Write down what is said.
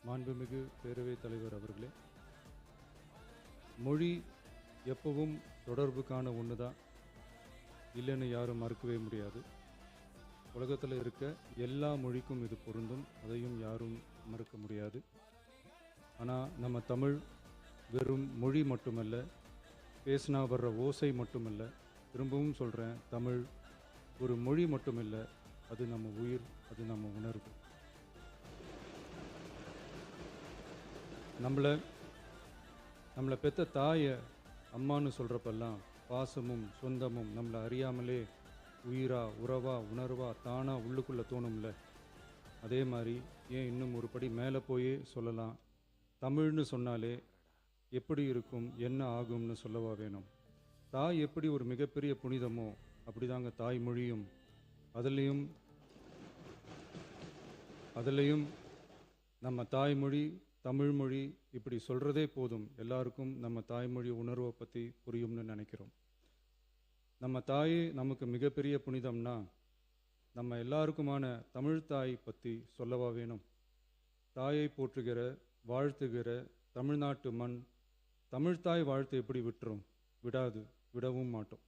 மாண்புமிகு பேரவைத் தலைவர் அவர்களே, மொழி எப்பவும் தொடர்புக்கான ஒன்று தான், இல்லைன்னு யாரும் மறுக்கவே முடியாது. உலகத்தில் இருக்க எல்லா மொழிக்கும் இது பொருந்தும், அதையும் யாரும் மறுக்க முடியாது. ஆனால் நம்ம தமிழ் வெறும் மொழி மட்டுமல்ல, பேசினா வர்ற ஓசை மட்டுமல்ல, திரும்பவும் சொல்கிறேன், தமிழ் ஒரு மொழி மட்டுமில்லை, அது நம்ம உயிர், அது நம்ம உணர்வு. நம்மளை பெற்ற தாயை அம்மானு சொல்கிறப்பெல்லாம் பாசமும் சொந்தமும் நம்மளை அறியாமலே உயிரா, உறவா, உணர்வா, தானாக உள்ளுக்குள்ளே தோணும்ல. அதே மாதிரி ஏன் இன்னும் ஒரு படி மேலே போயே சொல்லலாம், தமிழ்னு சொன்னாலே எப்படி இருக்கும், என்ன ஆகும்னு சொல்லவா வேணும். தாய் எப்படி ஒரு மிகப்பெரிய புனிதமோ அப்படிதாங்க தாய்மொழியும். அதுலேயும் நம்ம தாய்மொழி தமிழ்மொழி இப்படி சொல்கிறதே போதும், எல்லாருக்கும் நம்ம தாய்மொழி உணர்வை பற்றி புரியும்னு நினைக்கிறோம். நம்ம தாய் நமக்கு மிகப்பெரிய புனிதம்னா நம்ம எல்லாருக்குமான தமிழ் தாய் பற்றி சொல்லவா வேணும். தாயை போற்றுகிற, வாழ்த்துகிற தமிழ்நாட்டு மண் தமிழ்தாய் வாழ்த்து எப்படி விட்டுரும்? விடாது, விடவும் மாட்டோம்.